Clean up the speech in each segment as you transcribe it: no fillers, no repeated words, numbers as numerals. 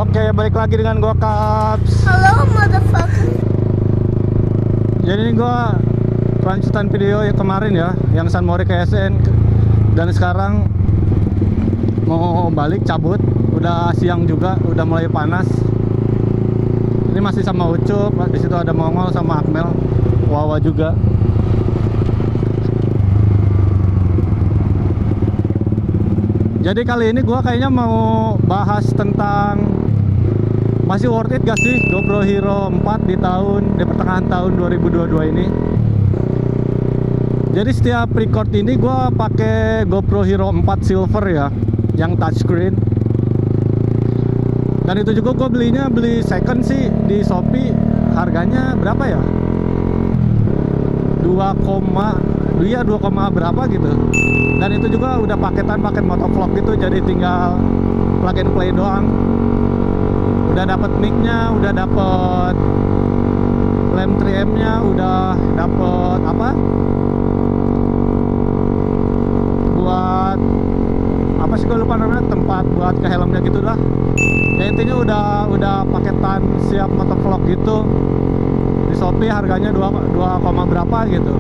Oke, balik lagi dengan gua Kaps. Hello, motherfucker. Jadi ini gua lanjutan video yang kemarin ya, yang San Mori ke SN. Dan sekarang mau balik cabut. Udah siang juga, udah mulai panas. Ini masih sama Ucup, di situ ada Mongol sama Akmel, Wawa juga. Jadi kali ini gua kayaknya mau bahas tentang masih worth it gak sih GoPro Hero 4 di pertengahan tahun 2022 ini. Jadi setiap record ini gua pakai GoPro Hero 4 Silver ya, yang touchscreen. Dan itu juga gue beli second sih di Shopee. Harganya berapa ya? 2, berapa gitu. Dan itu juga udah paket motovlog gitu, jadi tinggal plug and play doang. Udah dapet mic-nya, udah dapet lem 3M-nya, udah dapet apa? Buat apa sih gue lupa namanya, tempat buat ke helmnya gitu lah. Ya intinya udah paketan siap motovlog gitu. Di Shopee harganya 2, berapa gitu.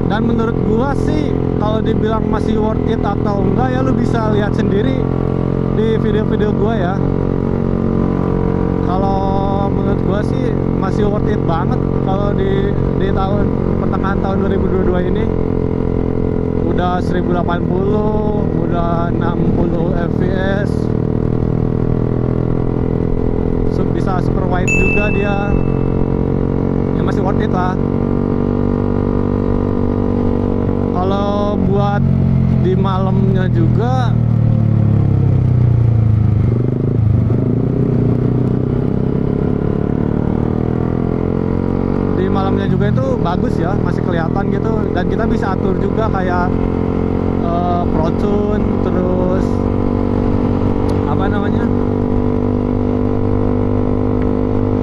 Dan menurut gua sih kalau dibilang masih worth it atau enggak ya lu bisa lihat sendiri di video-video gua ya. Kalau menurut gua sih masih worth it banget kalau di pertengahan tahun 2022 ini. Udah 1080, udah 60 fps, bisa super wide juga dia. Ya masih worth it lah. Kalau buat di malamnya juga itu bagus ya, masih kelihatan gitu. Dan kita bisa atur juga kayak Pro Tune, terus apa namanya,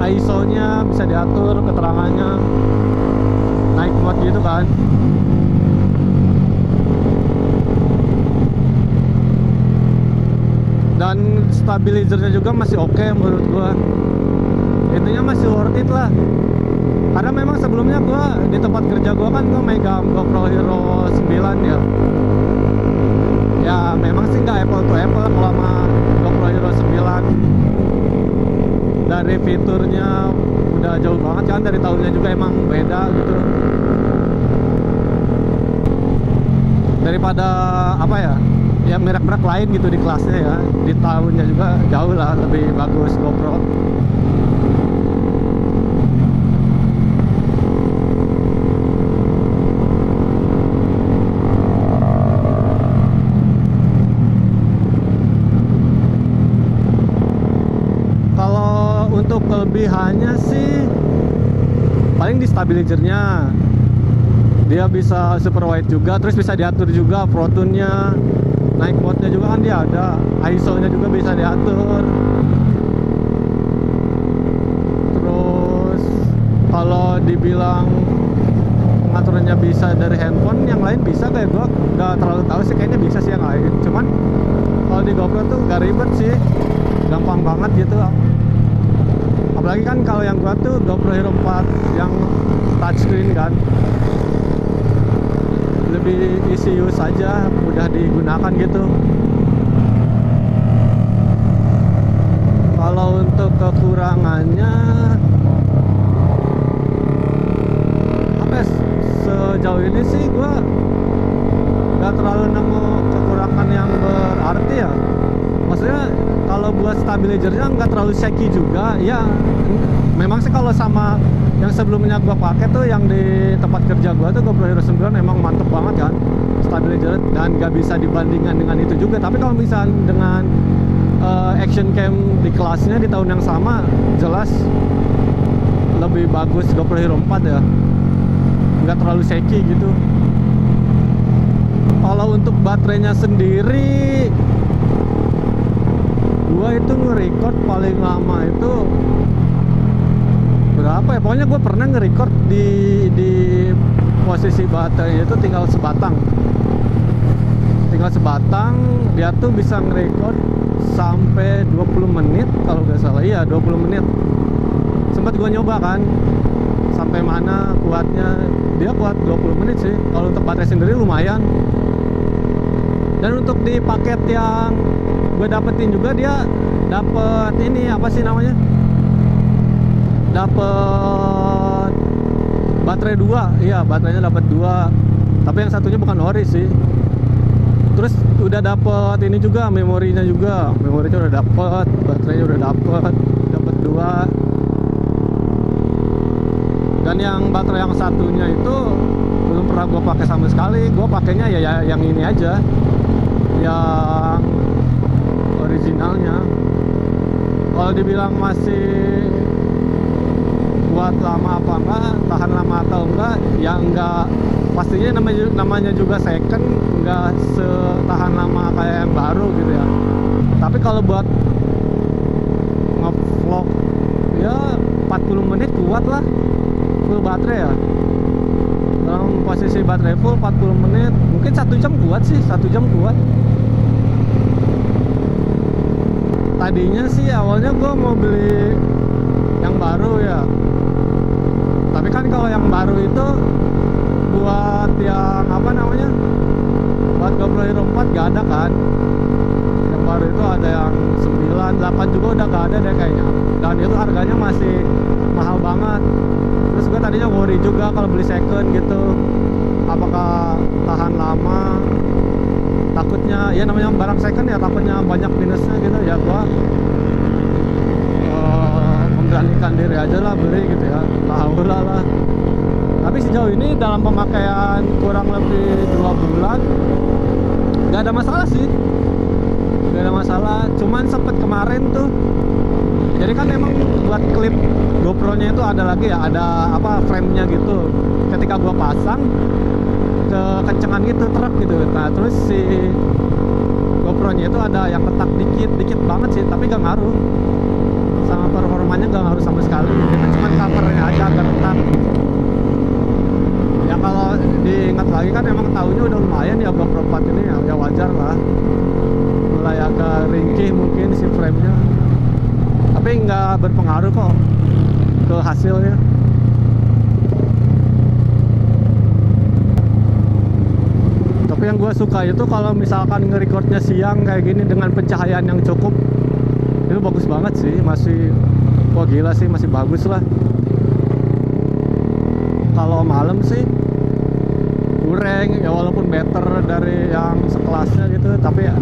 ISO nya bisa diatur, keterangannya naik buat gitu kan. Dan stabilizernya juga masih oke menurut gua. Intinya masih worth it lah. Karena memang sebelumnya gua di tempat kerja gua kan gua megang GoPro Hero 9 ya. Ya memang sih nggak apple to apple kalau sama GoPro Hero 9. Dari fiturnya udah jauh banget kan, dari tahunnya juga emang beda gitu. Daripada apa ya, ya merek-merek lain gitu di kelasnya ya, di tahunnya juga jauh lah lebih bagus GoPro. Kalau untuk kelebihannya sih paling di stabilizernya, dia bisa super wide juga, terus bisa diatur juga Pro Tune-nya. Naik mode-nya juga kan dia ada, ISO-nya juga bisa diatur. Terus kalau dibilang pengaturannya bisa dari handphone, yang lain bisa kayak gua nggak terlalu tahu sih, kayaknya bisa sih yang lain. Cuman kalau di GoPro tuh nggak ribet sih, gampang banget gitu. Apalagi kan kalau yang gua tuh GoPro Hero 4 yang touchscreen kan, lebih easy use aja, mudah digunakan gitu. Kalau untuk kekurangannya apa ya, sejauh ini sih gua gak terlalu nemu kekurangan yang berarti ya. Maksudnya kalau buat stabilizernya nggak terlalu shaky juga ya. Memang sih kalau sama yang sebelumnya gua pakai tuh, yang di tempat kerja gua tuh GoPro Hero 9 emang mantep banget kan stabilizer, dan gak bisa dibandingkan dengan itu juga. Tapi kalau misalnya dengan action cam di kelasnya di tahun yang sama, jelas lebih bagus GoPro Hero 4 ya, nggak terlalu shaky gitu. Kalau untuk baterainya sendiri, gua itu nge-record paling lama itu berapa ya, pokoknya gue pernah nge-record di posisi baterainya itu tinggal sebatang, dia tuh bisa nge-record sampai 20 menit kalau nggak salah. Iya, 20 menit. Sempat gua nyoba kan sampai mana kuatnya. Dia kuat 20 menit sih. Kalau untuk baterai sendiri lumayan. Dan untuk di paket yang gue dapetin juga, dia dapet ini apa sih namanya, dapet baterai 2. Iya, baterainya dapet 2, tapi yang satunya bukan ori sih. Terus udah dapet ini juga, memorinya udah dapet, baterainya udah dapet 2. Dan yang baterai yang satunya itu belum pernah gue pakai sama sekali. Gue pakainya ya yang ini aja, yang originalnya. Kalau dibilang masih buat lama apa enggak, tahan lama atau enggak, ya enggak. Pastinya namanya juga second, enggak setahan lama kayak yang baru gitu ya. Tapi kalau buat nge-vlog ya 40 menit kuat lah, full baterai ya. Dalam posisi baterai full 40 menit, mungkin 1 jam kuat sih, 1 jam kuat. Tadinya sih awalnya gue mau beli yang baru ya, tapi kan kalau yang baru itu buat yang apa namanya, buat GoPro Hero 4 gak ada kan. Yang baru itu ada yang 9, 8 juga udah gak ada deh kayaknya. Dan itu harganya masih mahal banget. Terus gue tadinya worry juga kalau beli second gitu, apakah tahan lama. Takutnya ya, namanya barang second ya, takutnya banyak minusnya gitu ya. Gua memberanikan diri aja lah beli gitu ya, alhamdulillah lah. Tapi sejauh ini dalam pemakaian kurang lebih 2 bulan gak ada masalah sih, gak ada masalah. Cuman sempet kemarin tuh, jadi kan emang buat klip GoPro nya itu ada lagi ya, ada apa, frame nya gitu. Ketika gua pasang kekencengan gitu, truk gitu. Nah terus si GoPro nya itu ada yang retak dikit banget sih, tapi gak ngaruh sama performanya, gak ngaruh sama sekali. Itu cuma covernya aja agak retak. Ya kalau diingat lagi kan emang tahunnya udah lumayan ya GoPro 4 ini ya, wajar lah. Mulai agak ringkih mungkin si frame-nya, tapi nggak berpengaruh kok ke hasilnya. Tapi yang gue suka itu kalau misalkan nge-recordnya siang kayak gini dengan pencahayaan yang cukup, itu bagus banget sih. Masih, wah gila sih, masih bagus lah. Kalau malam sih kurang ya, walaupun better dari yang sekelasnya gitu, tapi ya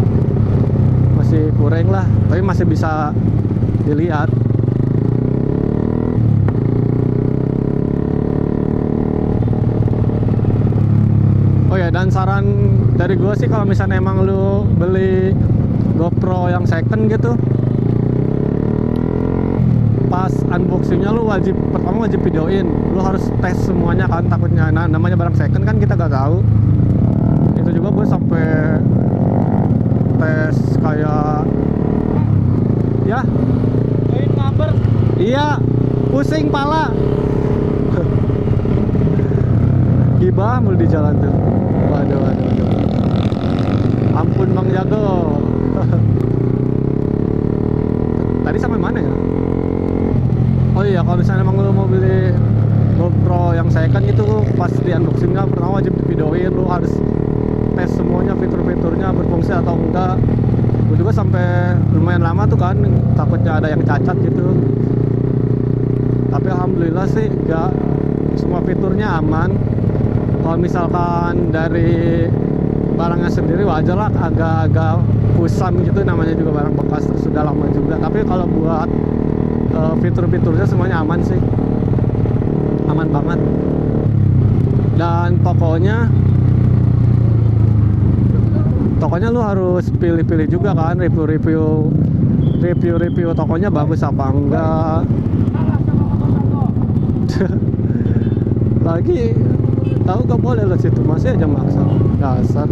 masih kurang lah. Tapi masih bisa dilihat. Oh ya, dan saran dari gue sih, kalau misalnya emang lu beli GoPro yang second gitu, pas unboxingnya lu pertama wajib videoin. Lu harus tes semuanya kan, takutnya namanya barang second kan kita gak tahu. Itu juga gue sampai tes kayak ya, ngaber. Iya, pusing pala. Gibah mulu di jalan tuh. Waduh. Ampun Bang Jago. Tadi sampai mana ya? Oh iya, kalau misalnya emang lu mau beli GoPro yang second itu, pas di unboxingnya pertama wajib videoin. Lu harus tes semuanya, fitur-fiturnya berfungsi atau enggak. Gue juga sampai lumayan lama tuh kan, takutnya ada yang cacat gitu. Tapi alhamdulillah sih enggak, semua fiturnya aman. Kalau misalkan dari barangnya sendiri wajar lah agak-agak kusam gitu, namanya juga barang bekas, terus sudah lama juga. Tapi kalau buat fitur-fiturnya semuanya aman sih, aman banget. Dan tokonya lu harus pilih-pilih juga kan, review tokonya bagus apa enggak. Lagi tahu gak boleh lah situ, masih aja maksa, dasar.